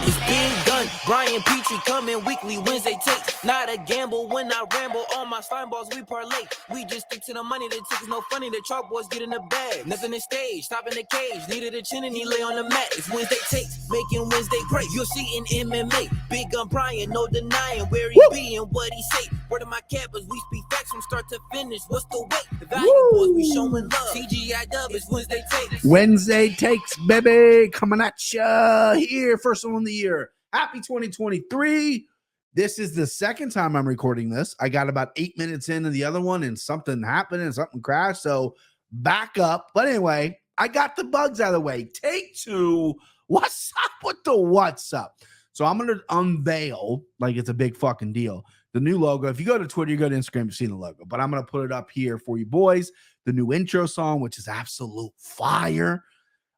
It's being done. Brian Petrie coming weekly Wednesday takes. Not a gamble when I ramble. All my slime balls we parlay. We just stick to the money. The tickets no funny. The chalkboards get in the bag. Nothing to stage. Stop in the cage. Needed a chin and he lay on the mat. It's Wednesday takes. Making Wednesday great. You'll see in MMA. Big gun Brian. No denying where he be and what he say. Word of my cappers. We speak facts from start to finish. What's the weight? The value boys we showing love. CGI dub is Wednesday takes. Wednesday takes, baby. Coming at ya here. First one of the year. Happy 2023. This is the second time I'm recording this. I got about 8 minutes into the other one and something happened and something crashed. So back up. But anyway, I got the bugs out of the way. Take two. What's up with the what's up? So I'm going to unveil, like it's a big fucking deal, the new logo. If you go to Twitter, you go to Instagram, you've seen the logo. But I'm going to put it up here for you boys. The new intro song, which is absolute fire.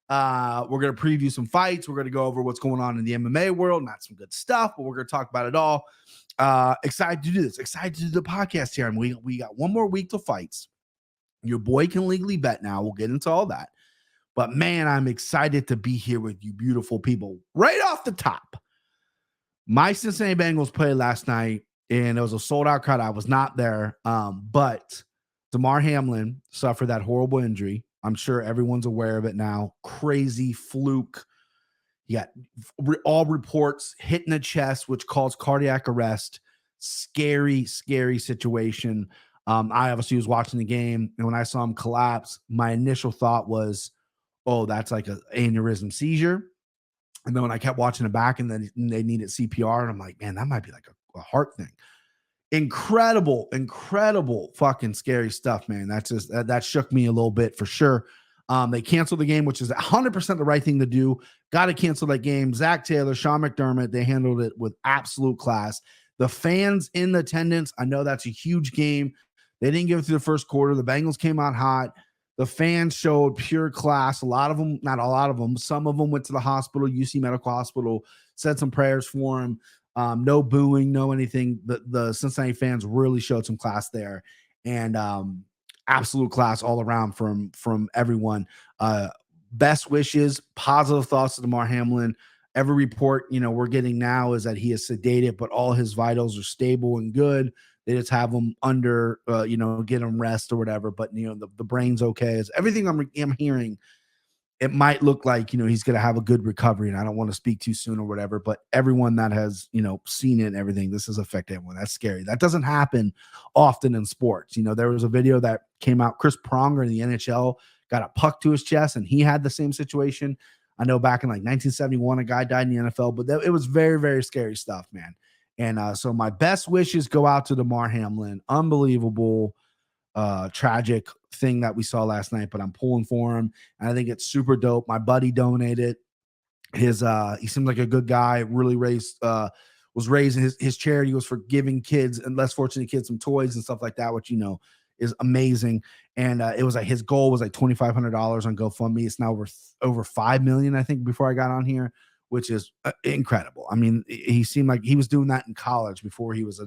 We're going to preview some fights. We're going to go over what's going on in the MMA world. Not some good stuff, but we're going to talk about it all. Excited to do this. Excited to do the podcast here. And we got one more week to fights. Your boy can legally bet now. We'll get into all that. But, man, I'm excited to be here with you beautiful people. Right off the top, my Cincinnati Bengals played last night, and it was a sold-out crowd. I was not there, but Damar Hamlin suffered that horrible injury. I'm sure everyone's aware of it now. Crazy fluke. You got all reports hit in the chest, which caused cardiac arrest. Scary, scary situation. I obviously was watching the game, and when I saw him collapse, my initial thought was, oh, that's like an aneurysm seizure. And then when I kept watching it back and then they needed CPR, and I'm like, man, that might be like a heart thing. Incredible fucking scary stuff, man. That's just that shook me a little bit for sure. They canceled the game, which is 100% the right thing to do. Got to cancel that game. Zach Taylor, Sean McDermott, they handled it with absolute class. The fans in the attendance, I know that's a huge game. They didn't give it through the first quarter. The Bengals came out hot. The fans showed pure class. A lot of them, not a lot of them, some of them went to the hospital, UC Medical Hospital, said some prayers for him. No booing, no anything. The Cincinnati fans really showed some class there, and absolute class all around from everyone. Best wishes, positive thoughts to Damar Hamlin. Every report we're getting now is that he is sedated, but all his vitals are stable and good. They just have him under, get him rest or whatever. But the brain's okay. Is everything I'm hearing. It might look like, he's going to have a good recovery, and I don't want to speak too soon or whatever, but everyone that has, seen it and everything, this has affected everyone. That's scary. That doesn't happen often in sports. There was a video that came out. Chris Pronger in the NHL got a puck to his chest, and he had the same situation. I know back in like 1971, a guy died in the NFL, but it was very, very scary stuff, man. And so my best wishes go out to Damar Hamlin. Unbelievable, tragic thing that we saw last night, but I'm pulling for him, and I think it's super dope. My buddy donated he seemed like a good guy, really was raising his charity was for giving kids and less fortunate kids some toys and stuff like that, which is amazing. And it was like his goal was like $2,500 on GoFundMe. It's now worth over $5 million, I think, before I got on here, which is incredible. I mean, he seemed like he was doing that in college before he was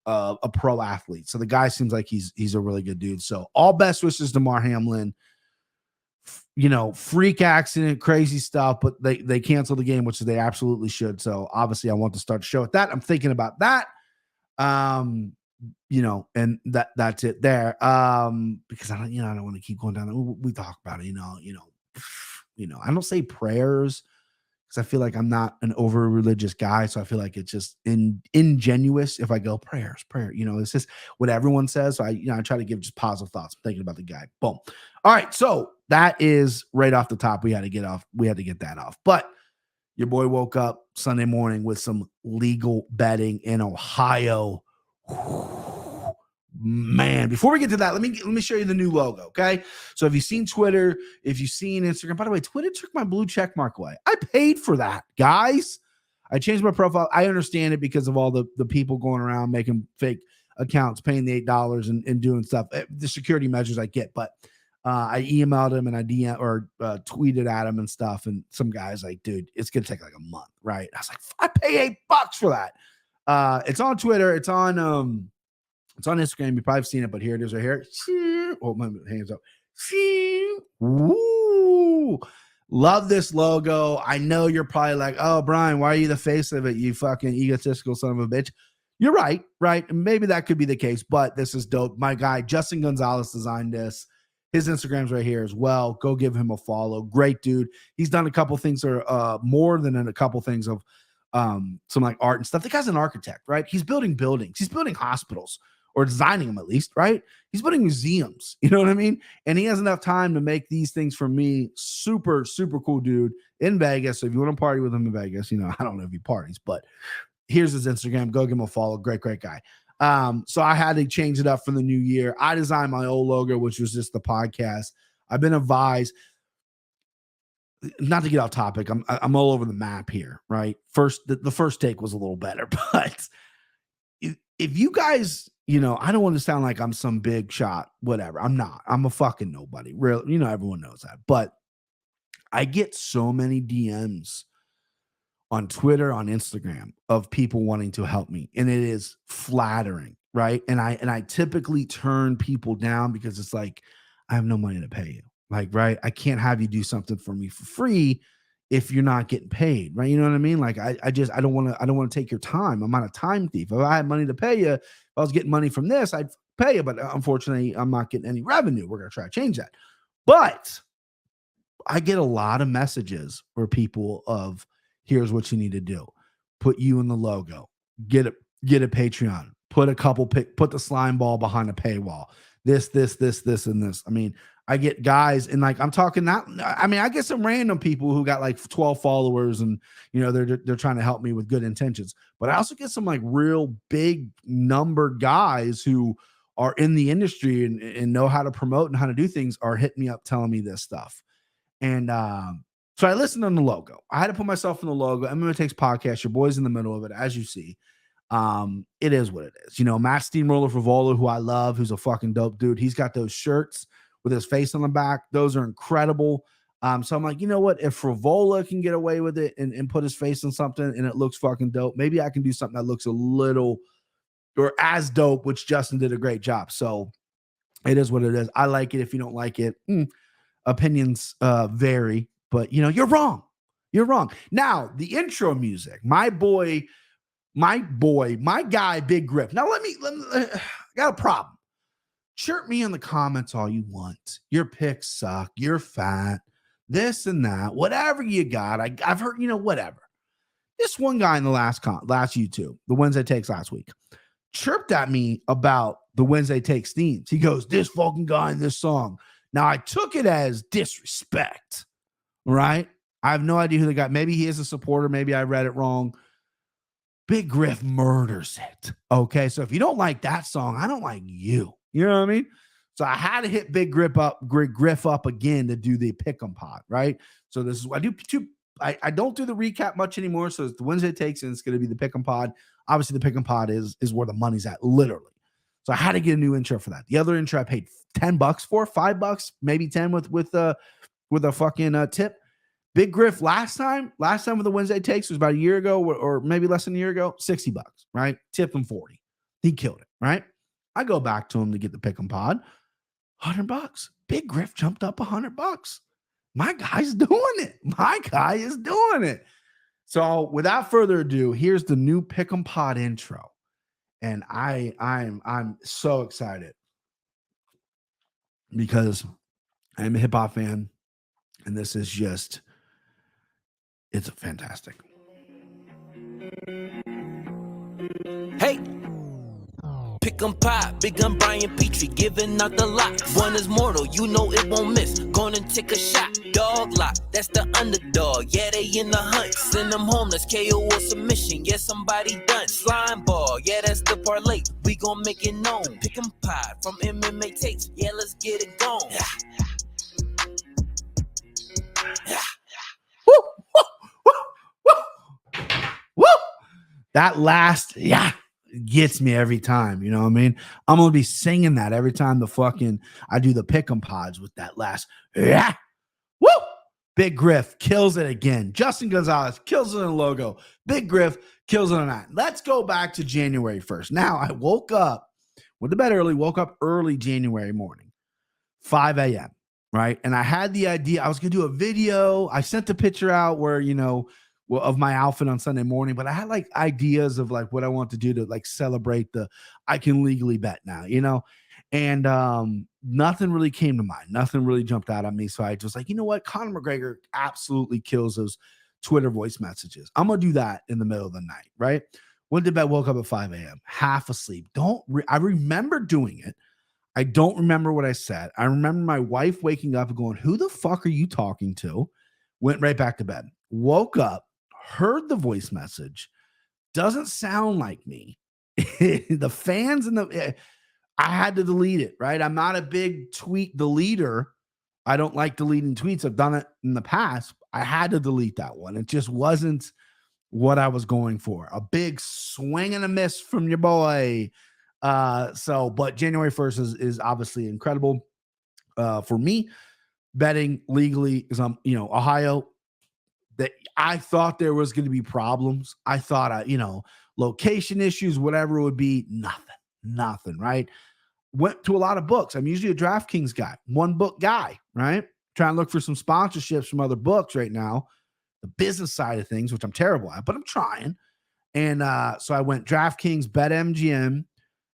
a pro athlete. So the guy seems like he's a really good dude. So all best wishes to Damar Hamlin. Freak accident, crazy stuff, but they canceled the game, which they absolutely should. So obviously I want to start the show with that. I'm thinking about that. And that's it there. Because I don't want to keep going down. We talk about it, I don't say prayers, because I feel like I'm not an over religious guy. So I feel like it's just ingenuous if I go prayer. It's just what everyone says. So I try to give just positive thoughts. I'm thinking about the guy. Boom. All right. So that is right off the top. We had to get that off. But your boy woke up Sunday morning with some legal betting in Ohio. Man, before we get to that, let me show you the new logo, okay? So if you've seen Twitter, if you've seen Instagram, by the way, Twitter took my blue check mark away. I paid for that, guys. I changed my profile. I understand it because of all the people going around making fake accounts, paying the $8 and doing stuff. The security measures I get, but I emailed him and I tweeted at him and stuff, and some guy's like, dude, it's gonna take like a month, right? I was like, I pay $8 for that. It's on Twitter, it's on Instagram. You've probably seen it, but here it is right here. Oh, my hands up. Woo! Love this logo. I know you're probably like, oh, Brian, why are you the face of it? You fucking egotistical son of a bitch. You're right, right? And maybe that could be the case, but this is dope. My guy, Justin Gonzalez, designed this. His Instagram's right here as well. Go give him a follow. Great dude. He's done a couple things, or more than a couple things of some like art and stuff. The guy's an architect, right? He's building buildings. He's building hospitals, or designing them at least, right? He's building museums. You know what I mean? And he has enough time to make these things for me. Super, super cool dude in Vegas. So if you want to party with him in Vegas, you know, I don't know if he parties, but here's his Instagram. Go give him a follow. Great, great guy. So I had to change it up for the new year. I designed my old logo, which was just the podcast. I've been advised, not to get off topic. I'm all over the map here, right? First, the first take was a little better, but if you guys, you know, I don't want to sound like I'm some big shot, whatever. I'm not. I'm a fucking nobody. Real, you know, everyone knows that. But I get so many DMs on Twitter, on Instagram, of people wanting to help me, and it is flattering, right? And I typically turn people down because it's like, I have no money to pay you, like, right? I can't have you do something for me for free if you're not getting paid, right? You know what I mean? Like, I don't want to take your time. I'm not a time thief. If I had money to pay you, if I was getting money from this, I'd pay you, but unfortunately, I'm not getting any revenue. We're gonna try to change that, but I get a lot of messages where people of, here's what you need to do. Put you in the logo. Get a Patreon. Put put the slime ball behind a paywall. This, and this. I mean, I get guys, and like, I'm talking not, I mean, I get some random people who got like 12 followers, and you know, they're trying to help me with good intentions. But I also get some like real big numbered guys who are in the industry and know how to promote and how to do things, are hitting me up telling me this stuff. And so I listened on the logo. I had to put myself in the logo. MMA Takes podcast. Your boy's in the middle of it, as you see. It is what it is. You know, Matt Steamroller Frivola, who I love, who's a fucking dope dude. He's got those shirts with his face on the back. Those are incredible. So I'm like, you know what? If Frivola can get away with it and put his face on something and it looks fucking dope, maybe I can do something that looks a little or as dope, which Justin did a great job. So it is what it is. I like it. If you don't like it, opinions vary, but you know, you're wrong. You're wrong. Now, the intro music, my guy, Big Grip. Now, let me I got a problem. Chirp me in the comments all you want. Your picks suck. You're fat. This and that. Whatever you got. I've heard, you know, whatever. This one guy in the last YouTube, the Wednesday Takes last week, chirped at me about the Wednesday Takes themes. He goes, this fucking guy in this song. Now, I took it as disrespect, right? I have no idea who the guy, maybe he is a supporter. Maybe I read it wrong. Big Griff murders it. Okay. So if you don't like that song, I don't like you. You know what I mean? So I had to hit Big Griff up again to do the pick'em pod, right? So this is what I do. I don't do the recap much anymore. So it's the Wednesday Takes, and it's going to be the pick'em pod. Obviously, the pick'em pod is where the money's at, literally. So I had to get a new intro for that. The other intro I paid $10 for, $5, maybe 10 with a fucking tip. Big Griff last time with the Wednesday Takes was about a year ago, or maybe less than a year ago, $60, right? Tip him 40. He killed it, right? I go back to him to get the pick'em pod, $100. Big Griff jumped up $100. My guy's doing it. My guy is doing it. So without further ado, here's the new pick'em pod intro. And I'm so excited because I'm a hip hop fan, and this is just, it's fantastic. Hey, pick 'em pop, big gun Brian Petrie, giving out the lot. One is mortal, you know it won't miss. Gonna take a shot, dog lock, that's the underdog. Yeah, they in the hunt, send them home, that's KO or submission. Yeah, somebody done, slime ball, yeah, that's the parlay. We gon' make it known, pick 'em pop from MMA Tapes, yeah, let's get it going. Woo, woo, woo, woo, woo. That last, gets me every time. You know what I mean? I'm going to be singing that every time I do the pick'em pods with that last, woo. Big Griff kills it again. Justin Gonzalez kills it in the logo. Big Griff kills it on that. Let's go back to January 1st. Now, I went to bed early, woke up early January morning, 5 a.m. right? And I had the idea I was going to do a video. I sent the picture out where, of my outfit on Sunday morning, but I had like ideas of like what I want to do to like celebrate I can legally bet now, and nothing really came to mind. Nothing really jumped out at me. So I just like, you know what? Conor McGregor absolutely kills those Twitter voice messages. I'm going to do that in the middle of the night, right? Went to bed, woke up at 5 a.m., half asleep. I remember doing it. I don't remember what I said. I remember my wife waking up and going, who the fuck are you talking to? Went right back to bed. Woke up, heard the voice message. Doesn't sound like me. The fans I had to delete it, right? I'm not a big tweet deleter. I don't like deleting tweets. I've done it in the past. I had to delete that one. It just wasn't what I was going for. A big swing and a miss from your boy. But January 1st is obviously incredible for me. Betting legally is Ohio. That I thought there was going to be problems. I thought location issues, whatever it would be, nothing, right? Went to a lot of books. I'm usually a DraftKings guy, one book guy, right? Trying to look for some sponsorships from other books right now, the business side of things, which I'm terrible at, but I'm trying. And so I went DraftKings, BetMGM.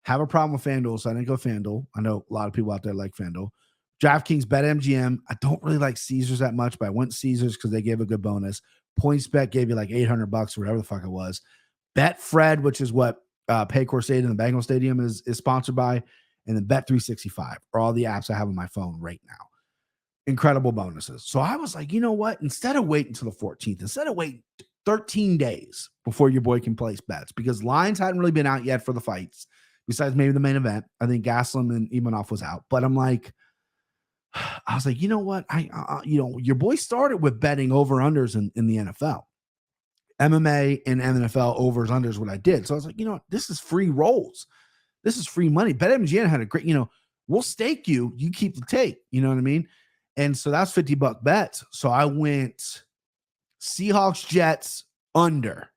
Have a problem with FanDuel, so I didn't go FanDuel. I know a lot of people out there like FanDuel. DraftKings, BetMGM. I don't really like Caesars that much, but I went Caesars because they gave a good bonus. PointsBet gave you like $800 or whatever the fuck it was. Betfred, which is what Paycor Stadium and the Bengal Stadium is sponsored by, and then Bet365 are all the apps I have on my phone right now. Incredible bonuses. So I was like, you know what? Instead of waiting until the 14th, instead of waiting 13 days before your boy can place bets, because lines hadn't really been out yet for the fights, besides maybe the main event. I think Gaslam and Imanov was out. But I was like, you know what? Your boy started with betting over-unders in the NFL. MMA and NFL overs, unders, what I did. So I was like, this is free rolls. This is free money. BetMGM had a great, we'll stake you. You keep the take. You know what I mean? And so that's $50 bets. So I went Seahawks, Jets, under.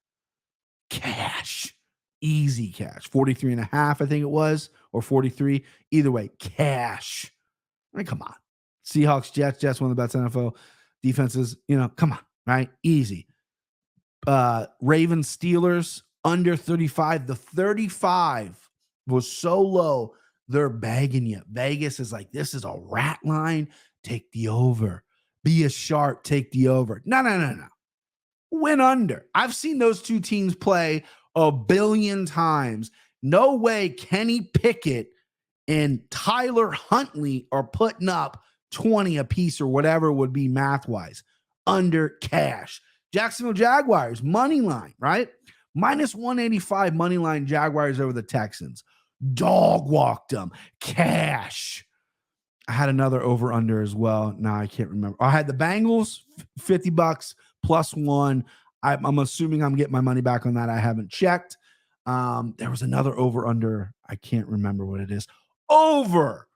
Cash. Easy cash. 43.5, I think it was, or 43. Either way, cash. I mean, come on. Seahawks, Jets, one of the best NFL defenses. Come on, right? Easy. Ravens, Steelers, under 35. The 35 was so low, they're begging you. Vegas is like, this is a rat line. Take the over. Be a shark. Take the over. No. Win under. I've seen those two teams play a billion times. No way Kenny Pickett and Tyler Huntley are putting up 20 apiece or whatever would be math-wise. Under cash. Jacksonville Jaguars, money line, right? Minus 185 money line Jaguars over the Texans. Dog walked them. Cash. I had another over-under as well. No, I can't remember. I had the Bengals, $50 plus one. I'm assuming I'm getting my money back on that. I haven't checked. There was another over-under. I can't remember what it is. Over.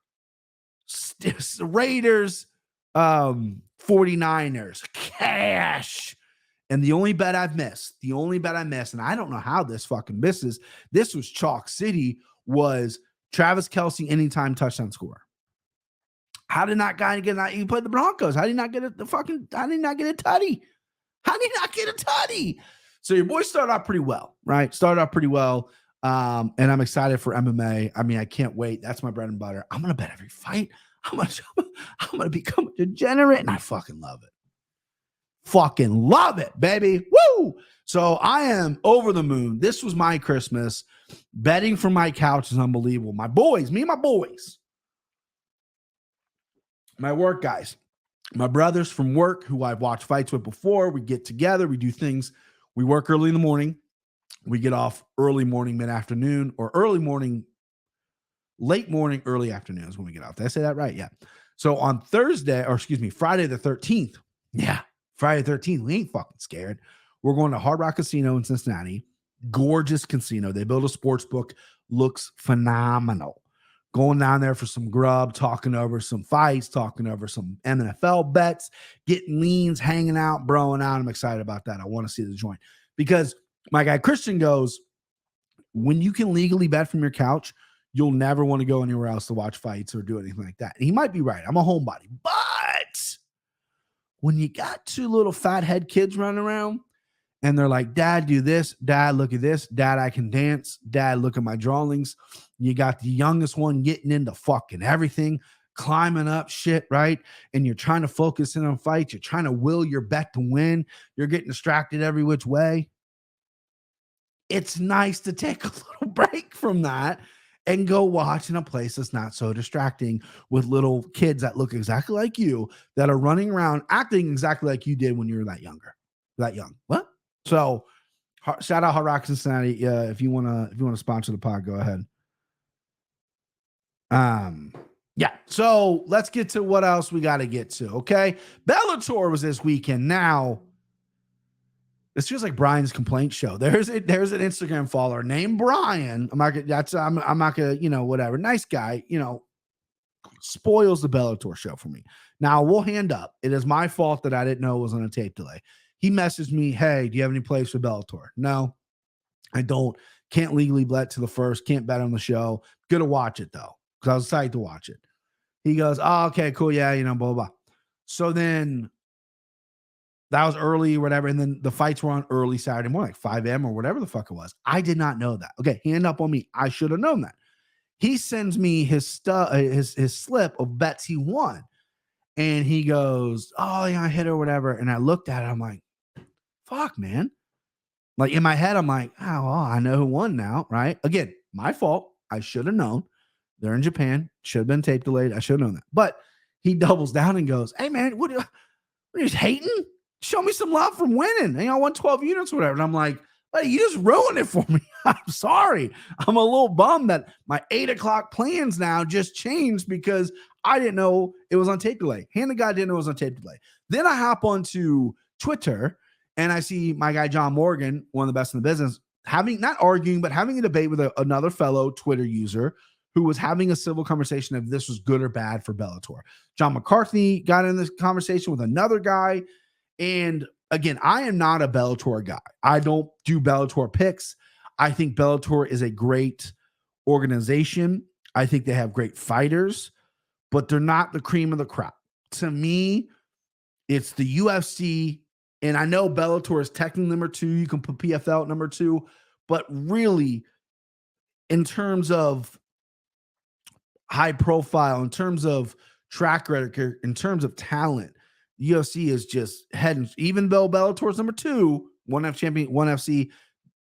Raiders, 49ers. Cash. And the only bet I missed, and I don't know how this fucking misses, this was Chalk City, was Travis Kelce anytime touchdown score. How did that guy get that? He played the Broncos. How did he not get a tutty? How did he not get a tutty? So your boy started out pretty well, right? And I'm excited for MMA. I mean, I can't wait. That's my bread and butter. I'm going to bet every fight. I'm going to become a degenerate, and I fucking love it. Fucking love it, baby. Woo! So I am over the moon. This was my Christmas. Betting from my couch is unbelievable. My boys, me and my boys. My work guys. My brothers from work who I've watched fights with before. We get together. We do things. We work early in the morning. We get off early morning, mid-afternoon, or early morning, late morning, early afternoon is when we get off. Did I say that right? Yeah. So on Friday the 13th. Yeah. Friday the 13th. We ain't fucking scared. We're going to Hard Rock Casino in Cincinnati. Gorgeous casino. They built a sports book. Looks phenomenal. Going down there for some grub, talking over some fights, talking over some NFL bets, getting leans, hanging out, broing out. I'm excited about that. I want to see the joint because my guy Christian goes, when you can legally bet from your couch, you'll never want to go anywhere else to watch fights or do anything like that. And he might be right. I'm a homebody, but when you got two little fathead kids running around and they're like, Dad, do this. Dad, look at this. Dad, I can dance. Dad, look at my drawings. You got the youngest one getting into fucking everything, climbing up shit, right? And you're trying to focus in on fights. You're trying to will your bet to win. You're getting distracted every which way. It's nice to take a little break from that and go watch in a place that's not so distracting with little kids that look exactly like you, that are running around acting exactly like you did when you were that young. What? So shout out Hard Rock Cincinnati. If you want to sponsor the pod, go ahead. Yeah. So let's get to what else we got to get to. Okay. Bellator was this weekend. Now, this feels like Brian's complaint show. There's an Instagram follower named Brian. I'm not gonna, whatever. Nice guy, spoils the Bellator show for me. Now we'll hand up. It is my fault that I didn't know it was on a tape delay. He messaged me, hey, do you have any plays for Bellator? No, I don't. Can't legally bet to the first. Can't bet on the show. Gonna watch it though, because I was excited to watch it. He goes, oh, okay, cool. Yeah, blah, blah, blah. So then that was early or whatever. And then the fights were on early Saturday morning, like 5 a.m. or whatever the fuck it was. I did not know that. Okay, hand up on me. I should have known that. He sends me his slip of bets he won. And he goes, oh, yeah, I hit or whatever. And I looked at it. I'm like, fuck, man. Like in my head, I'm like, oh, well, I know who won now, right? Again, my fault. I should have known. They're in Japan. Should have been tape delayed. I should have known that. But he doubles down and goes, hey, man, what are you just hating? Show me some love from winning. I won 12 units or whatever. And I'm like, hey, you just ruined it for me. I'm sorry. I'm a little bummed that my 8 o'clock plans now just changed because I didn't know it was on tape delay. Hand the guy didn't know it was on tape delay. Then I hop onto Twitter and I see my guy, John Morgan, one of the best in the business, not arguing, but having a debate with another fellow Twitter user who was having a civil conversation if this was good or bad for Bellator. John McCarthy got in this conversation with another guy. And again, I am not a Bellator guy. I don't do Bellator picks. I think Bellator is a great organization. I think they have great fighters, but they're not the cream of the crop. To me, it's the UFC. And I know Bellator is technically number 2. You can put PFL at number 2. But really, in terms of high profile, in terms of track record, in terms of talent, UFC is just heading, even though Bellator's number 2, one F champion, one FC,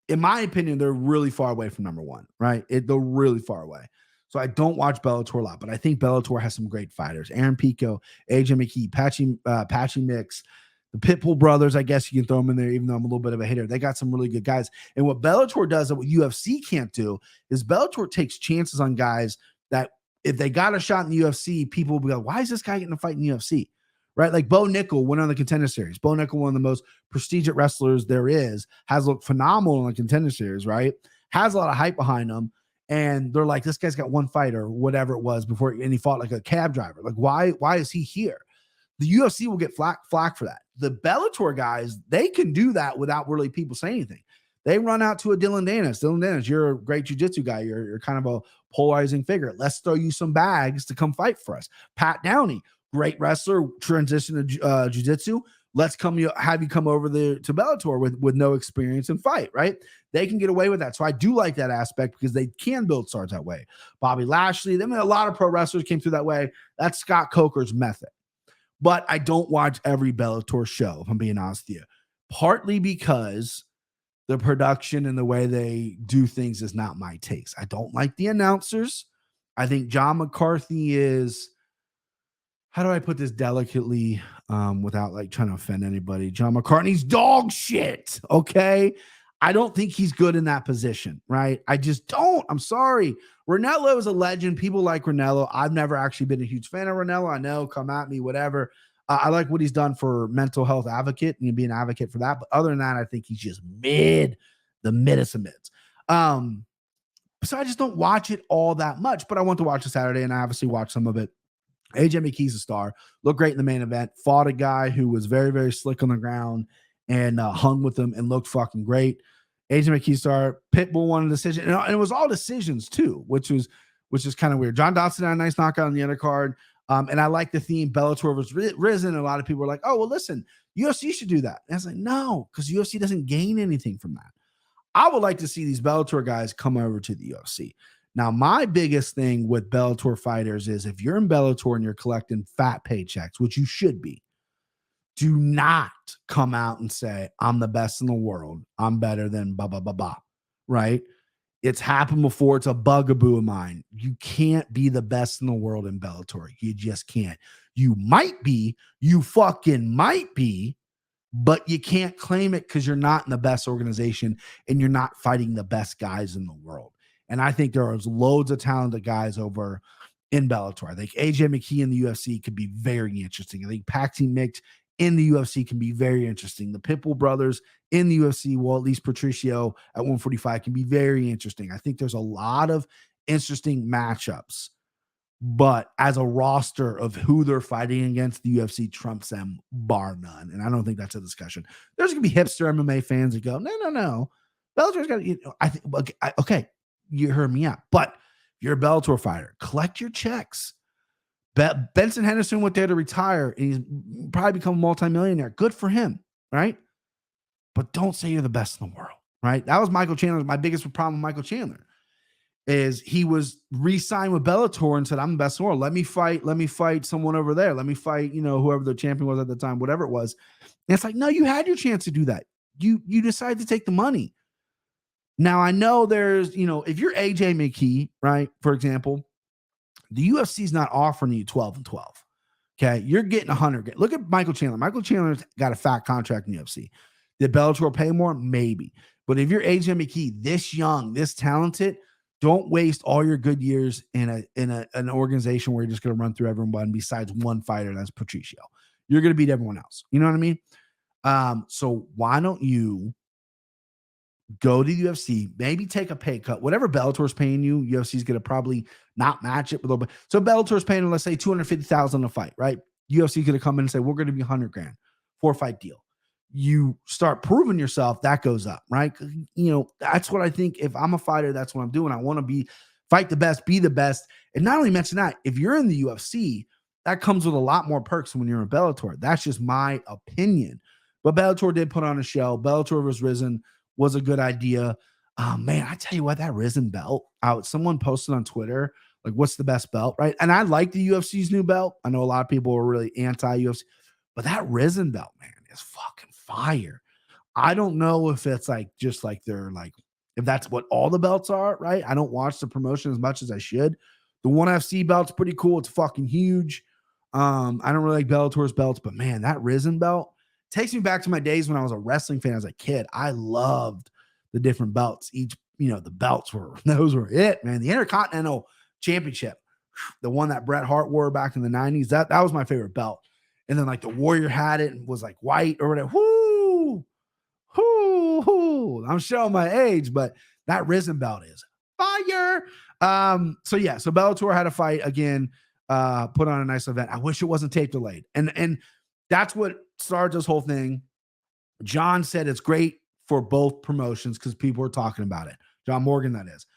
in my opinion, they're really far away from number 1, right? They're really far away. So I don't watch Bellator a lot, but I think Bellator has some great fighters. Aaron Pico, AJ McKee, Patchy Mix, the Pitbull brothers, I guess you can throw them in there, even though I'm a little bit of a hater. They got some really good guys. And what Bellator does that what UFC can't do is Bellator takes chances on guys that if they got a shot in the UFC, people will be like, why is this guy getting a fight in the UFC? Right? Like Bo Nickel went on the Contender Series. Bo Nickel, one of the most prestigious wrestlers there is, has looked phenomenal in the Contender Series, right? Has a lot of hype behind him. And they're like, this guy's got one fight or whatever it was before, and he fought like a cab driver. Like, why is he here? The UFC will get flack for that. The Bellator guys, they can do that without really people saying anything. They run out to a Dylan Danis. Dylan Danis, you're a great jiu-jitsu guy. You're kind of a polarizing figure. Let's throw you some bags to come fight for us. Pat Downey, great wrestler, transition to jiu-jitsu. Let's have you come over to Bellator with no experience in fight, right? They can get away with that. So I do like that aspect because they can build stars that way. Bobby Lashley, a lot of pro wrestlers came through that way. That's Scott Coker's method. But I don't watch every Bellator show, if I'm being honest with you. Partly because the production and the way they do things is not my taste. I don't like the announcers. I think John McCarthy is, how do I put this delicately without like trying to offend anybody? John McCarthy's dog shit, okay? I don't think he's good in that position, right? I just don't. I'm sorry. Ranello is a legend. People like Ranello. I've never actually been a huge fan of Ranello. I know, come at me, whatever. I like what he's done for mental health advocate and be an advocate for that. But other than that, I think he's just the middest of mids. So I just don't watch it all that much, but I want to watch it Saturday, and I obviously watch some of it. AJ McKee's a star. Looked great in the main event. Fought a guy who was very, very slick on the ground and hung with him and looked fucking great. AJ McKee star. Pitbull won a decision. And it was all decisions too, which is kind of weird. John Dodson had a nice knockout on the undercard. And I like the theme Bellator was risen. A lot of people were like, oh, well, listen, UFC should do that. And I was like, no, because UFC doesn't gain anything from that. I would like to see these Bellator guys come over to the UFC. Now, my biggest thing with Bellator fighters is if you're in Bellator and you're collecting fat paychecks, which you should be, do not come out and say, I'm the best in the world. I'm better than blah, blah, blah, blah, right? It's happened before. It's a bugaboo of mine. You can't be the best in the world in Bellator. You just can't. You might be, you fucking might be, but you can't claim it because you're not in the best organization and you're not fighting the best guys in the world. And I think there are loads of talented guys over in Bellator. I think AJ McKee in the UFC could be very interesting. I think Paxi Mix in the UFC can be very interesting. The Pitbull brothers in the UFC, well, at least Patricio at 145 can be very interesting. I think there's a lot of interesting matchups, but as a roster of who they're fighting against, the UFC trumps them bar none. And I don't think that's a discussion. There's going to be hipster MMA fans that go, no. Bellator's got to, I think, okay, you heard me out. But if you're a Bellator fighter, collect your checks. Benson Henderson went there to retire, and he's probably become a multimillionaire. Good for him, right? But don't say you're the best in the world, right? That was Michael Chandler. My biggest problem with Michael Chandler is he was re-signed with Bellator and said, I'm the best in the world. Let me fight someone over there. Let me fight, whoever the champion was at the time, whatever it was. And it's like, no, you had your chance to do that. You decided to take the money. Now, I know there's, if you're AJ McKee, right, for example, the UFC is not offering you 12 and 12. Okay. You're getting 100. Look at Michael Chandler. Michael Chandler's got a fat contract in the UFC. Did Bellator pay more? Maybe. But if you're AJ McKee, this young, this talented, don't waste all your good years in an organization where you're just going to run through everyone besides one fighter. That's Patricio. You're going to beat everyone else. You know what I mean? So why don't you go to the UFC, maybe take a pay cut, whatever Bellator's paying you, UFC is going to probably not match it a little bit. So Bellator's paying, let's say $250,000 a fight, right? UFC is going to come in and say, we're going to be $100,000 for a fight deal. You start proving yourself, that goes up, right? That's what I think. If I'm a fighter, that's what I'm doing. I want to fight the best, be the best. And not only mention that, if you're in the UFC, that comes with a lot more perks than when you're in Bellator. That's just my opinion. But Bellator did put on a show. Bellator was risen. Was a good idea. Man, I tell you what, that risen belt out. Someone posted on Twitter, like, what's the best belt, right? And I like the UFC's new belt. I know a lot of people are really anti-UFC, but that risen belt, man, is fucking fire. I don't know if it's like just like they're like, if that's what all the belts are, right? I don't watch the promotion as much as I should. The ONE FC belt's pretty cool. It's fucking huge. I don't really like Bellator's belts, but man, that risen belt takes me back to my days when I was a wrestling fan as a kid. I loved the different belts. Each, the belts those were it, man. The Intercontinental Championship, the one that Bret Hart wore back in the 90s, that was my favorite belt. And then like the Warrior had it and was like white or whatever. Whoo. I'm showing my age, but that risen belt is fire. So Bellator had a fight again, put on a nice event. I wish it wasn't tape delayed. And that's what started this whole thing. John said it's great for both promotions because people are talking about it. John Morgan, that is.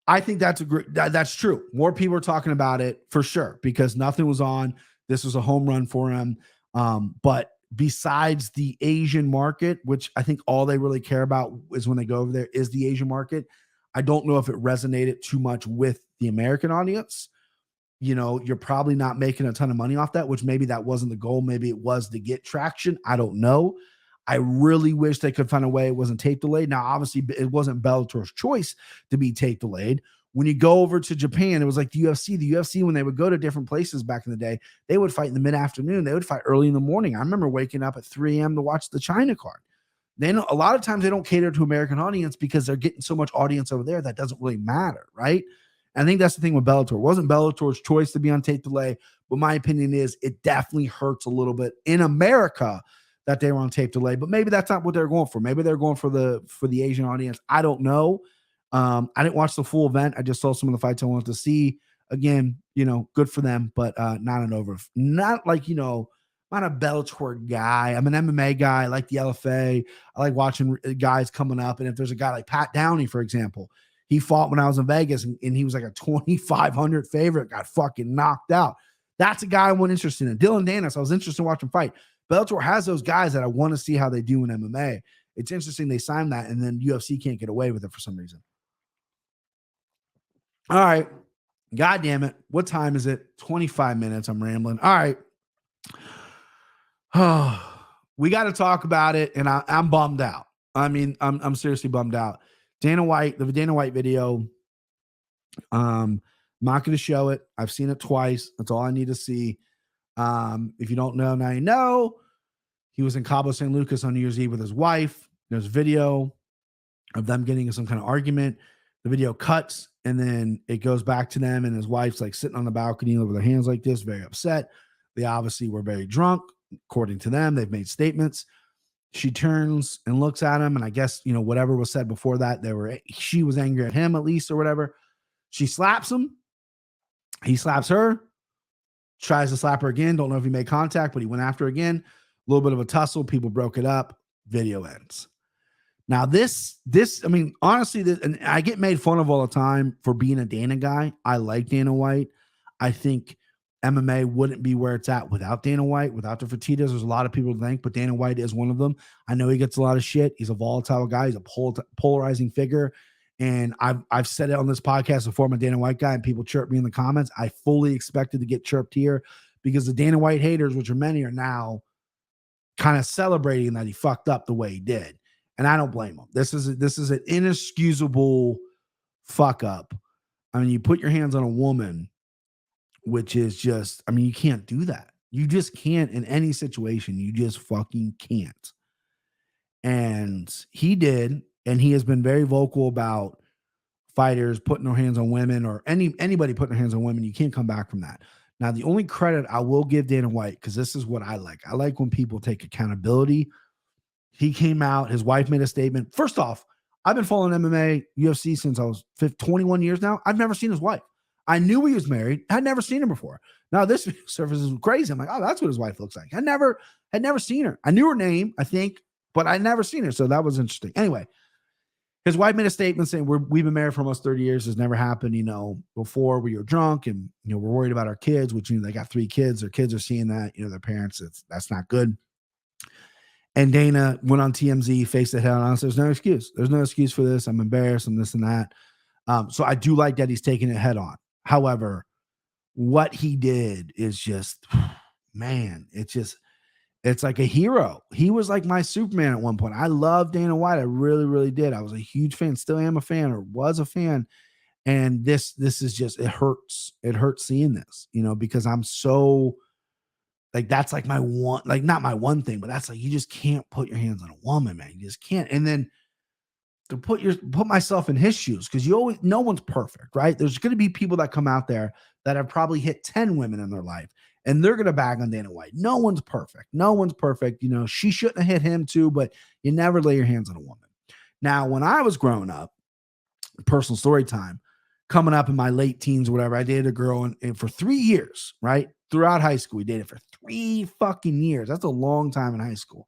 I think that's true. More people are talking about it for sure because nothing was on. This was a home run for him. But besides the Asian market, which I think all they really care about is when they go over there is the Asian market. I don't know if it resonated too much with the American audience. You're probably not making a ton of money off that, which maybe that wasn't the goal. Maybe it was to get traction. I don't know. I really wish they could find a way it wasn't tape delayed. Now, obviously, it wasn't Bellator's choice to be tape delayed. When you go over to Japan, it was like the UFC. The UFC, when they would go to different places back in the day, they would fight in the mid-afternoon. They would fight early in the morning. I remember waking up at 3 a.m. to watch the China card. A lot of times they don't cater to American audience because they're getting so much audience over there that doesn't really matter, right? I think that's the thing with Bellator. It wasn't Bellator's choice to be on tape delay, but my opinion is it definitely hurts a little bit in America that they were on tape delay. But maybe that's not what they're going for. Maybe they're going for the Asian audience. I don't know. I didn't watch the full event. I just saw some of the fights I wanted to see. Again, good for them, but not a Bellator guy. I'm an MMA guy. I like the LFA. I like watching guys coming up. And if there's a guy like Pat Downey, for example, he fought when I was in Vegas and he was like a 2,500 favorite, got fucking knocked out. That's a guy I wasn't interested in. Dylan Danis, I was interested in watching fight. Bellator has those guys that I want to see how they do in MMA. It's interesting they signed that, and then UFC can't get away with it for some reason. All right. God damn it. What time is it? 25 minutes. I'm rambling. All right. We got to talk about it, and I'm bummed out. I mean, I'm seriously bummed out. Dana White, the Dana White video. I'm not going to show it. I've seen it twice. That's all I need to see. If you don't know, now you know. He was in Cabo San Lucas on New Year's Eve with his wife. There's a video of them getting in some kind of argument. The video cuts, and then it goes back to them, and his wife's like sitting on the balcony with their hands like this, very upset. They obviously were very drunk. According to them, they've made statements. She turns and looks at him, and I guess, you know, whatever was said before that, she was angry at him at least or whatever. She slaps him. He slaps her. Tries to slap her again. Don't know if he made contact, but he went after her again. A little bit of a tussle. People broke it up. Video ends. Now this, I mean, honestly, and I get made fun of all the time for being a Dana guy. I like Dana White. I think MMA wouldn't be where it's at without Dana White, without the Fertittas. There's a lot of people to thank, but Dana White is one of them. I know he gets a lot of shit. He's a volatile guy. He's a polarizing figure. And I've said it on this podcast before. I'm a Dana White guy, and people chirp me in the comments. I fully expected to get chirped here because the Dana White haters, which are many, are now kind of celebrating that he fucked up the way he did. And I don't blame him. This is an inexcusable fuck up. I mean, you put your hands on a woman, which is just, I mean, you can't do that. You just can't in any situation. You just fucking can't. And he did, and he has been very vocal about fighters putting their hands on women, or anybody putting their hands on women. You can't come back from that. Now, the only credit I will give Dana White, because this is what I like. I like when people take accountability. He came out, his wife made a statement. First off, I've been following MMA, UFC since I was 21 years now. I've never seen his wife. I knew he was married. I'd never seen her before. Now this surface is crazy. I'm like, oh, that's what his wife looks like. I had never seen her. I knew her name, I think, but I'd never seen her. So that was interesting. Anyway, his wife made a statement saying, we've been married for almost 30 years. It's never happened, you know, before we were drunk, and, you know, we're worried about our kids, which, you know, they got 3 kids. Their kids are seeing that, you know, their parents, that's not good. And Dana went on TMZ, faced it head on. So there's no excuse. There's no excuse for this. I'm embarrassed and this and that. So I do like that he's taking it head on. However, what he did is just, man, it's like a hero. He was like my Superman at one point. I loved Dana White. I really, really did. I was a huge fan, still am a fan, or was a fan. And this is just, it hurts. It hurts seeing this, you know, because I'm so, like, that's like my one, like, not my one thing, but that's like, you just can't put your hands on a woman, man. You just can't. And then to put myself in his shoes, because no one's perfect, right? There's going to be people that come out there that have probably hit 10 women in their life, and they're going to bag on Dana White. No one's perfect. No one's perfect. You know, she shouldn't have hit him too, but you never lay your hands on a woman. Now, when I was growing up, personal story time, coming up in my late teens or whatever, I dated a girl and for 3 years, right? Throughout high school, we dated for 3 fucking years. That's a long time in high school.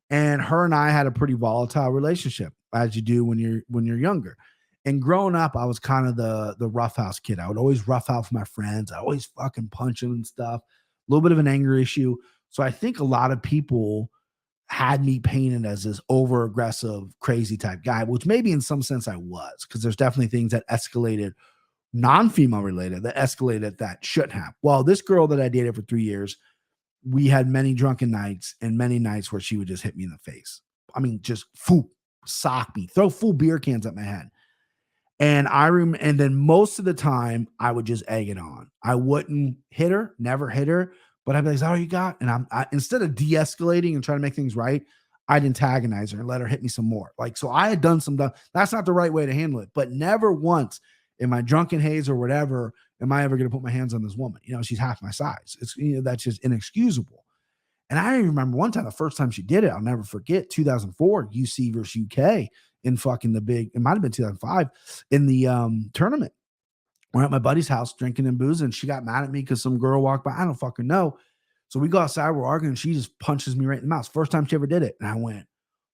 And her and I had a pretty volatile relationship, as you do when you're younger. And growing up, I was kind of the roughhouse kid. I would always roughhouse my friends. I always fucking punch them and stuff. A little bit of an anger issue. So I think a lot of people had me painted as this over aggressive, crazy type guy, which maybe in some sense I was, because there's definitely things that escalated, non-female related, that escalated that shouldn't have. Well, this girl that I dated for 3 years, we had many drunken nights and many nights where she would just hit me in the face. I mean, just sock me, throw full beer cans at my head. And and then most of the time I would just egg it on. I wouldn't hit her, never hit her, but I'd be like, is that all you got? And instead of de-escalating and trying to make things right, I'd antagonize her and let her hit me some more. Like, so I had done that's not the right way to handle it, but never once in my drunken haze or whatever am I ever going to put my hands on this woman. You know, she's half my size. It's, you know, that's just inexcusable. And I remember one time, the first time she did it, I'll never forget, 2004, UC versus UK in fucking it might have been 2005, in the tournament. We're at my buddy's house drinking and boozing, and she got mad at me because some girl walked by. I don't fucking know. So we go outside, we're arguing, and she just punches me right in the mouth. First time she ever did it. And I went,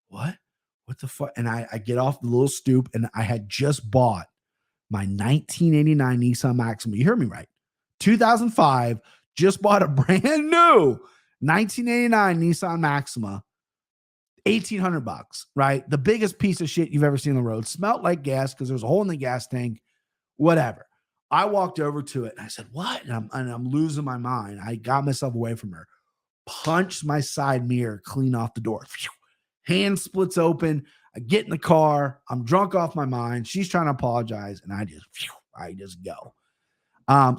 what? What the fuck? And I get off the little stoop, and I had just bought my 1989 Nissan Maxima. You heard me right. 2005 Just bought a brand new 1989 Nissan Maxima, $1,800, right? The biggest piece of shit you've ever seen on the road. Smelled like gas because there's a hole in the gas tank, whatever. I walked over to it and I said, what? And I'm losing my mind. I got myself away from her, punched my side mirror clean off the door. Phew. Hand splits open. I get in the car. I'm drunk off my mind. She's trying to apologize. And I just go.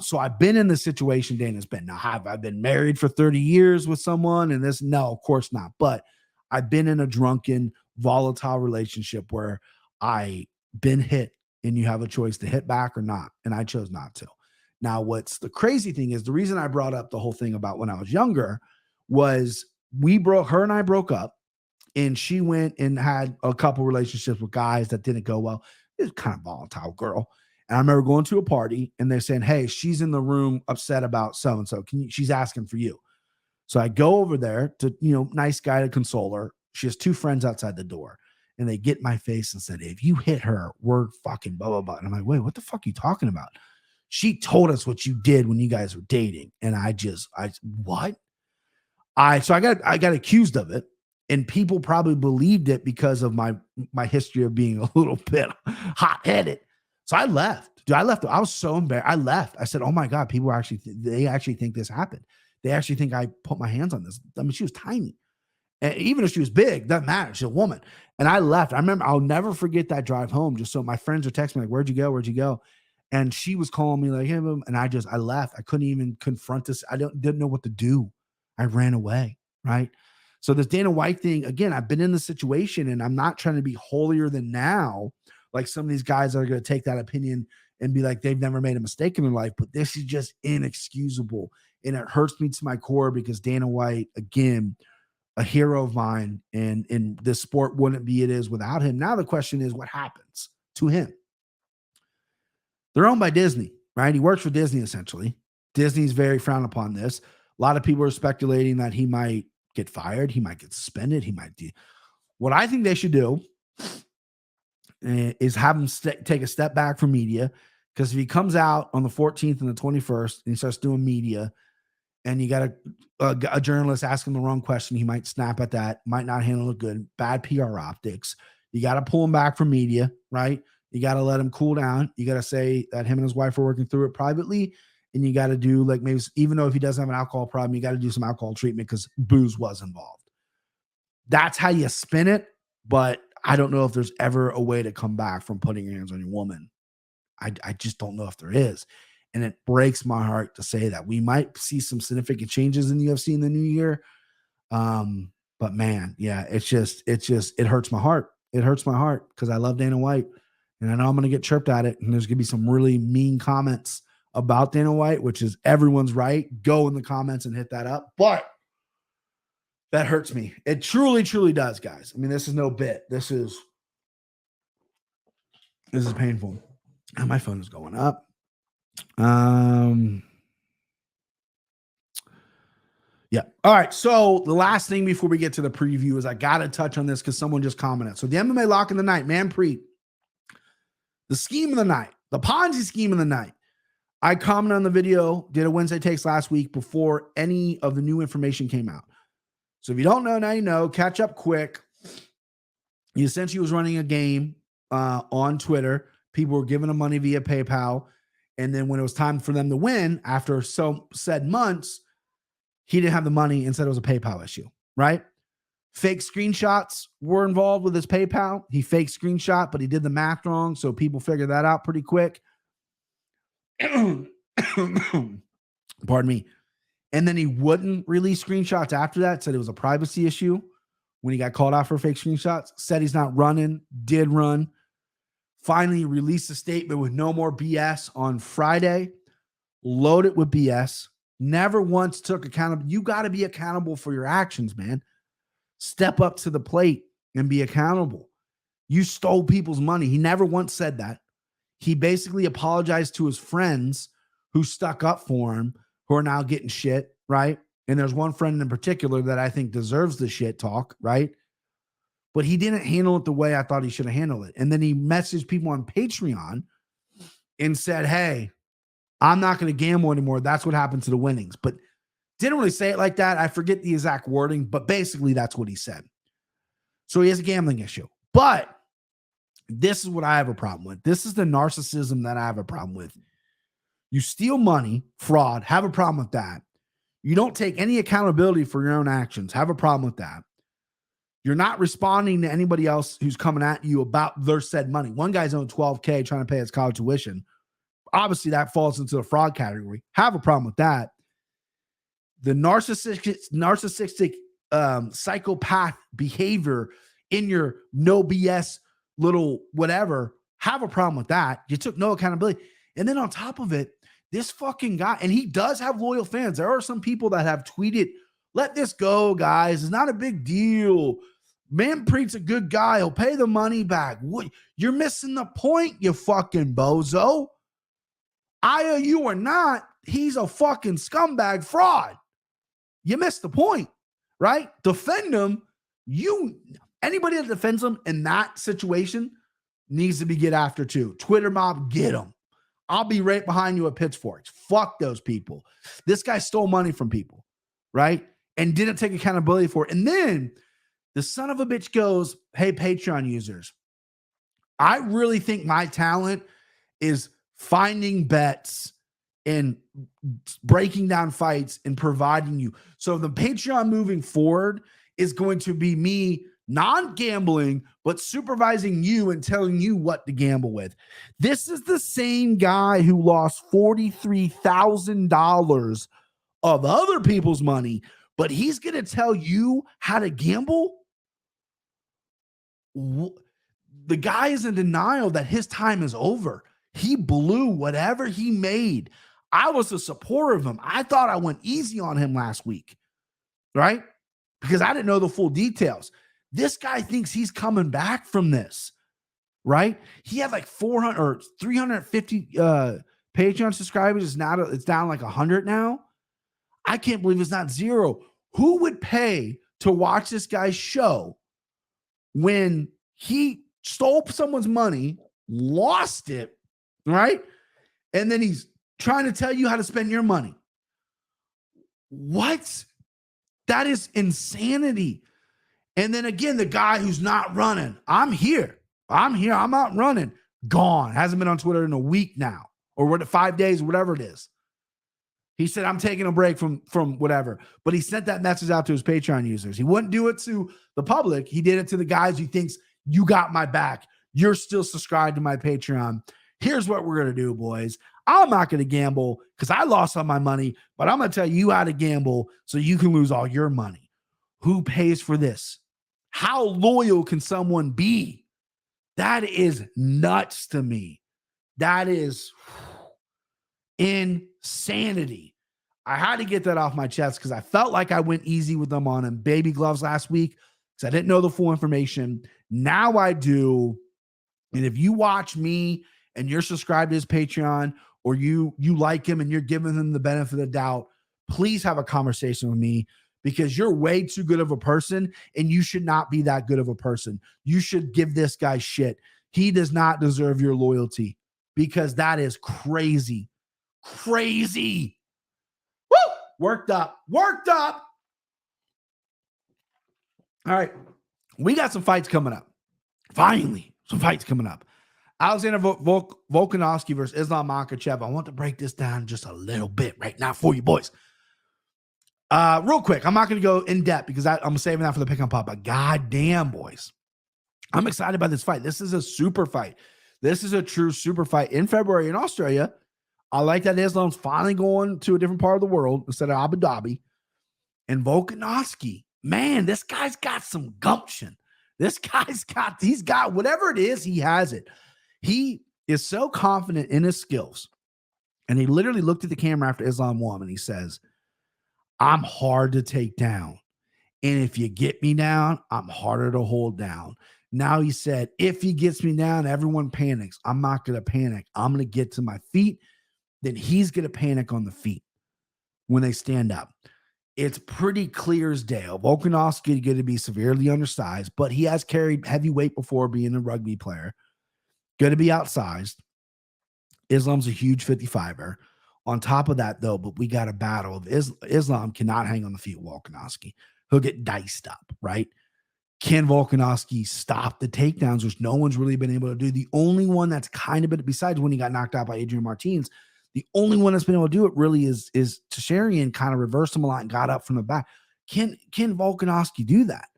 So I've been in the situation Dana's been. Now, have I been married for 30 years with someone and this? No, of course not. But I've been in a drunken, volatile relationship where I been hit and you have a choice to hit back or not. And I chose not to. Now, what's the crazy thing is the reason I brought up the whole thing about when I was younger was her and I broke up. And she went and had a couple relationships with guys that didn't go well. It was kind of volatile girl. And I remember going to a party and they're saying, hey, she's in the room upset about so-and-so. She's asking for you. So I go over there to, nice guy to console her. She has two friends outside the door and they get in my face and said, if you hit her, we're fucking blah, blah, blah. And I'm like, wait, what the fuck are you talking about? She told us what you did when you guys were dating. And what? So I got accused of it. And people probably believed it because of my history of being a little bit hot-headed. So I left. Dude, I left. I was so embarrassed. I left. I said, oh my God, people they actually think this happened. They actually think I put my hands on this. I mean, she was tiny. And even if she was big, doesn't matter. She's a woman. And I left. I remember, I'll never forget that drive home. Just so my friends are texting me like, where'd you go? Where'd you go? And she was calling me like, hey, and I left. I couldn't even confront this. I didn't know what to do. I ran away. Right. So this Dana White thing, again, I've been in the situation and I'm not trying to be holier than now. Like some of these guys are going to take that opinion and be like, they've never made a mistake in their life, but this is just inexcusable. And it hurts me to my core because Dana White, again, a hero of mine, and this sport wouldn't be it is without him. Now the question is what happens to him? They're owned by Disney, right? He works for Disney essentially. Disney's very frowned upon this. A lot of people are speculating that he might get fired. He might get suspended. He might do. What I think they should do is have him take a step back from media. Because if he comes out on the 14th and the 21st and he starts doing media and you got a journalist asking the wrong question, he might snap at that, might not handle it good, bad PR optics. You got to pull him back from media, right? You got to let him cool down. You got to say that him and his wife are working through it privately. And you got to do like maybe, even though if he doesn't have an alcohol problem, you got to do some alcohol treatment because booze was involved. That's how you spin it. But I don't know if there's ever a way to come back from putting your hands on your woman. I just don't know if there is. And it breaks my heart to say that we might see some significant changes in the UFC in the new year. But man, yeah, it hurts my heart. It hurts my heart because I love Dana White and I know I'm going to get chirped at it. And there's going to be some really mean comments about Dana White, which is everyone's right. Go in the comments and hit that up. But that hurts me. It truly, truly does, guys. I mean, this is no bit. This is painful. And my phone is going up. Yeah. All right. So the last thing before we get to the preview is I got to touch on this because someone just commented. So the MMA lock of the night, Manpreet, the scheme of the night, the Ponzi scheme of the night. I commented on the video, did a Wednesday Takes last week before any of the new information came out. So if you don't know, now you know, catch up quick. He essentially was running a game on Twitter. People were giving him money via PayPal. And then when it was time for them to win, after said months, he didn't have the money and said it was a PayPal issue, right? Fake screenshots were involved with his PayPal. He fake screenshot, but he did the math wrong. So people figured that out pretty quick. Pardon me. And then he wouldn't release screenshots after that, said it was a privacy issue when he got called out for fake screenshots, said he's not running, did run. Finally released a statement with no more BS on Friday, loaded with BS, never once took accountability. You got to be accountable for your actions, man. Step up to the plate and be accountable. You stole people's money. He never once said that. He basically apologized to his friends who stuck up for him, who are now getting shit, right? And there's one friend in particular that I think deserves the shit talk, right? But he didn't handle it the way I thought he should have handled it. And then he messaged people on Patreon and said, hey, I'm not going to gamble anymore. That's what happened to the winnings. But Didn't really say it like that. I forget the exact wording, but basically that's what he said. So he has a gambling issue. But this is what I have a problem with. This is the narcissism that I have a problem with. You steal money, fraud, have a problem with that. You don't take any accountability for your own actions, have a problem with that. You're not responding to anybody else who's coming at you about their said money. One guy's owed $12K trying to pay his college tuition. Obviously, that falls into the fraud category. Have a problem with that. The narcissistic psychopath behavior in your no BS little whatever, have a problem with that. You took no accountability. And then on top of it, this fucking guy, and he does have loyal fans. There are some people that have tweeted, let this go, guys. It's not a big deal. Manpreet's a good guy. He'll pay the money back. What? You're missing the point, you fucking bozo. IOU or not, he's a fucking scumbag fraud. You missed the point, right? Defend him. Anybody that defends him in that situation needs to be get after too. Twitter mob, get him. I'll be right behind you at pitchforks. Fuck those people. This guy stole money from people, right? And didn't take accountability for it. And then the son of a bitch goes, hey, Patreon users, I really think my talent is finding bets and breaking down fights and providing you. So the Patreon moving forward is going to be me non-gambling, but supervising you and telling you what to gamble with. This is the same guy who lost $43,000 of other people's money, but he's going to tell you how to gamble? The guy is in denial that his time is over. He blew whatever he made. I was a supporter of him. I thought I went easy on him last week, right? Because I didn't know the full details. This guy thinks he's coming back from this, right? He had like 400 or 350 Patreon subscribers. It's down like 100 now. I can't believe it's not zero. Who would pay to watch this guy's show when he stole someone's money, lost it, right? And then he's trying to tell you how to spend your money. What? That is insanity. And then again, the guy who's not running, I'm here. I'm not running. Gone. Hasn't been on Twitter in a week now, or 5 days, whatever it is. He said, I'm taking a break from whatever. But he sent that message out to his Patreon users. He wouldn't do it to the public. He did it to the guys who thinks, you got my back. You're still subscribed to my Patreon. Here's what we're going to do, boys. I'm not going to gamble because I lost all my money, but I'm going to tell you how to gamble so you can lose all your money. Who pays for this? How loyal can someone be? That is nuts to me. That is insanity. I had to get that off my chest because I felt like I went easy with them on him. Baby gloves last week because I didn't know the full information. Now I do. And if you watch me and you're subscribed to his Patreon, or you like him and you're giving him the benefit of the doubt, please have a conversation with me, because you're way too good of a person and you should not be that good of a person. You should give this guy shit. He does not deserve your loyalty, because that is crazy. Crazy. Woo! Worked up. All right. We got some fights coming up. Finally, some fights coming up. Alexander Volkanovski versus Islam Makhachev. I want to break this down just a little bit right now for you boys. Real quick, I'm not going to go in depth because I'm saving that for the pick and pop. But goddamn, boys, I'm excited by this fight. This is a super fight. This is a true super fight in February in Australia. I like that Islam's finally going to a different part of the world instead of Abu Dhabi. And Volkanovski, man, this guy's got some gumption. He's got whatever it is, he has it. He is so confident in his skills. And he literally looked at the camera after Islam won and he says, I'm hard to take down. And if you get me down, I'm harder to hold down. Now he said, if he gets me down, everyone panics. I'm not going to panic. I'm going to get to my feet. Then he's going to panic on the feet when they stand up. It's pretty clear as day. Volkanovski is going to be severely undersized, but he has carried heavy weight before being a rugby player. Going to be outsized. Islam's a huge 55er. On top of that, though, but we got a battle of Islam cannot hang on the feet of Volkanovski. He'll get diced up, right? Can Volkanovski stop the takedowns, which no one's really been able to do? The only one that's kind of been, besides when he got knocked out by Adrian Martins, the only one that's been able to do it really is Tasharian kind of reversed him a lot and got up from the back. Can Volkanovski do that?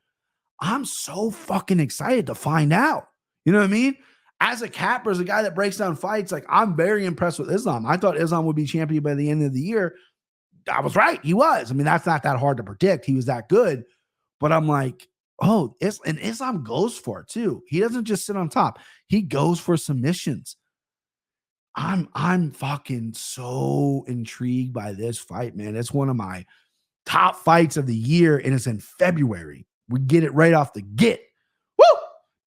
I'm so fucking excited to find out. You know what I mean? As a capper, as a guy that breaks down fights, like I'm very impressed with Islam. I thought Islam would be champion by the end of the year. I was right. He was. I mean, that's not that hard to predict. He was that good. But I'm like, oh, and Islam goes for it too. He doesn't just sit on top. He goes for submissions. I'm fucking so intrigued by this fight, man. It's one of my top fights of the year, and it's in February. We get it right off the get. Woo!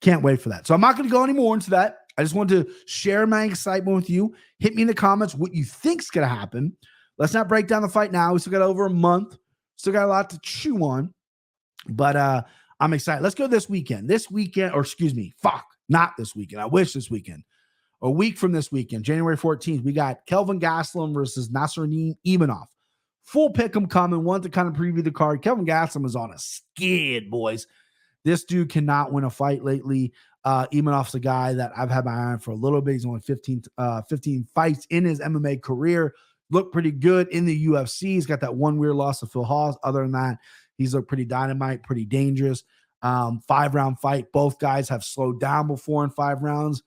Can't wait for that. So I'm not going to go any more into that. I just wanted to share my excitement with you. Hit me in the comments what you think's going to happen. Let's not break down the fight now. We still got over a month. Still got a lot to chew on. But I'm excited. Let's go this weekend. Not this weekend. I wish this weekend. A week from this weekend, January 14th, we got Kelvin Gastelum versus Nasruddin Imanov. Full pick'em coming. Want to kind of preview the card. Kelvin Gastelum is on a skid, boys. This dude cannot win a fight lately. Imanov's a guy that I've had my eye on for a little bit. He's only 15 fights in his MMA career. Looked pretty good in the UFC. He's got that one weird loss to Phil Hawes. Other than that, he's looked pretty dynamite, pretty dangerous. 5-round fight. Both guys have slowed down before in 5 rounds.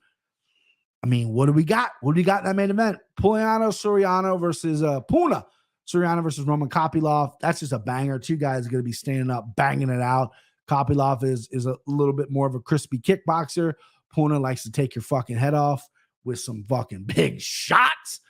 I mean, what do we got? What do we got in that main event? Soriano versus Puna. Soriano versus Roman Kopylov. That's just a banger. 2 guys are going to be standing up, banging it out. Kopylov is a little bit more of a crispy kickboxer. Puna likes to take your fucking head off with some fucking big shots.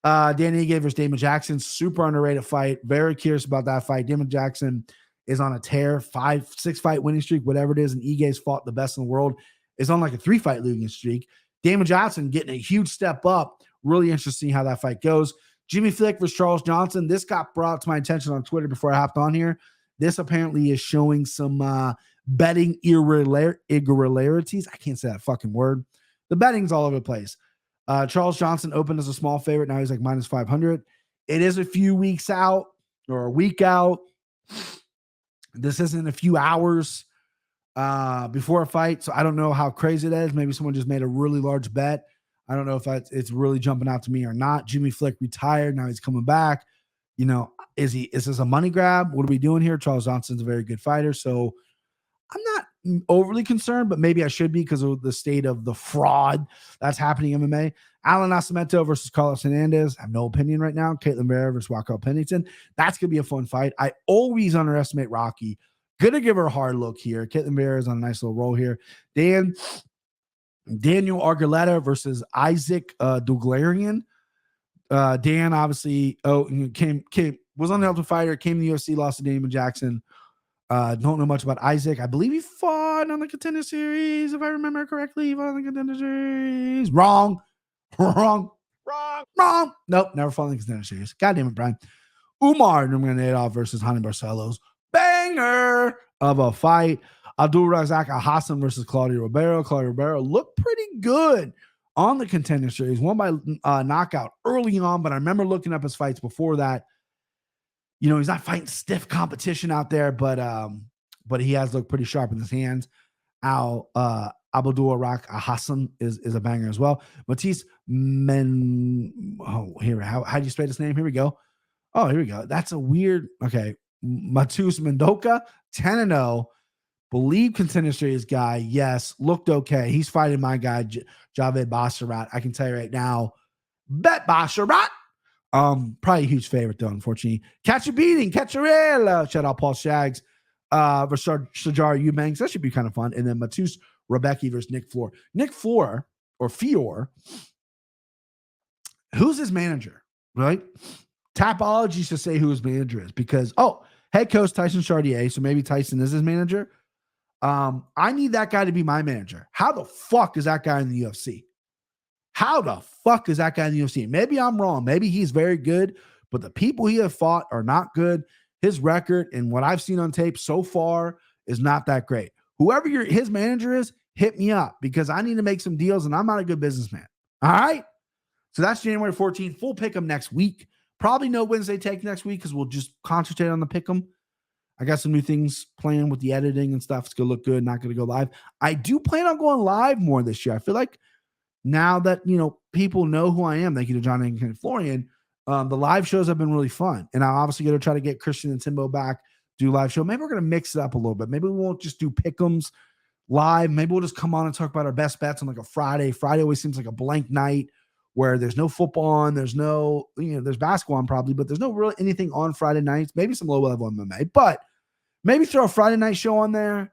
Danny Ige versus Damon Jackson. Super underrated fight. Very curious about that fight. Damon Jackson is on a tear. 5-6 fight winning streak, whatever it is. And Ige's fought the best in the world. Is on like a 3-fight losing streak. Damon Johnson getting a huge step up. Really interesting how that fight goes. Jimmy Flick versus Charles Johnson. This got brought to my attention on Twitter before I hopped on here. This apparently is showing some betting irregularities. I can't say that fucking word. The betting's all over the place. Charles Johnson opened as a small favorite. Now he's like minus 500. It is a few weeks out or a week out. This isn't a few hours before a fight. So I don't know how crazy it is. Maybe someone just made a really large bet. I don't know if it's really jumping out to me or not. Jimmy Flick retired. Now he's coming back. You know, is this a money grab? What are we doing here? Charles Johnson's a very good fighter. So I'm not overly concerned, but maybe I should be because of the state of the fraud that's happening in MMA. Alan Nascimento versus Carlos Hernandez. I have no opinion right now. Caitlin Vera versus Raquel Pennington. That's going to be a fun fight. I always underestimate Rocky. Going to give her a hard look here. Caitlin Vera is on a nice little roll here. Daniel Arguleta versus Isaac Douglarian. Dan obviously was on the Ultimate Fighter, came to the UFC, lost to Damon Jackson. Don't know much about Isaac. I believe he fought on the Contender Series, if I remember correctly. He fought on the Contender Series. Wrong. Nope, never fought on the Contender Series. God damn it, Brian. Umar Nurmagomedov versus Hani Barcelos. Banger of a fight. Abdul Razak Hassan versus Claudio Ribeiro. Claudio Ribeiro looked pretty good on the Contender Series. Won by knockout early on, but I remember looking up his fights before that. You know, he's not fighting stiff competition out there, but he has looked pretty sharp in his hands. Abdul Razak Hassan is a banger as well. Matisse how do you spell his name? Here we go. Oh, here we go. That's a weird. Okay, Matus Mendoza, 10-0. Believe Contender Series guy. Yes, looked okay. He's fighting my guy, Javed Basharat. I can tell you right now, bet Basharat. Probably a huge favorite though, unfortunately. Catch a beating, catch a rail. Shout out Paul Shags versus Shajar Eubanks. That should be kind of fun. And then Matus Rebecki versus Nick Floor. Nick Floor or Fior, who's his manager, right? Tapology should say who his manager is because, head coach Tyson Chartier. So maybe Tyson is his manager. I need that guy to be my manager. How the fuck is that guy in the UFC? How the fuck is that guy in the UFC? Maybe I'm wrong. Maybe he's very good, but the people he has fought are not good. His record and what I've seen on tape so far is not that great. Whoever his manager is, hit me up because I need to make some deals and I'm not a good businessman. All right. So that's January 14th. Full pick 'em next week. Probably no Wednesday take next week because we'll just concentrate on the pick'em. I got some new things planned with the editing and stuff. It's going to look good. Not going to go live. I do plan on going live more this year. I feel like now that, people know who I am, thank you to John and Florian, the live shows have been really fun. And I'm obviously going to try to get Christian and Timbo back, do live show. Maybe we're going to mix it up a little bit. Maybe we won't just do pick'ems live. Maybe we'll just come on and talk about our best bets on like a Friday. Friday always seems like a blank night where there's no football on, there's no, there's basketball on probably, but there's no really anything on Friday nights, maybe some low level MMA, but maybe throw a Friday night show on there.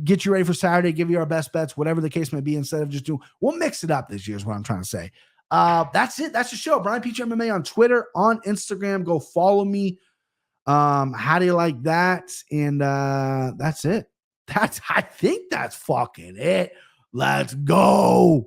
Get you ready for Saturday, give you our best bets, whatever the case may be, instead of just we'll mix it up this year is what I'm trying to say. That's it. That's the show. Brian Petrie MMA on Twitter, on Instagram. Go follow me. How do you like that? And that's it. I think that's fucking it. Let's go.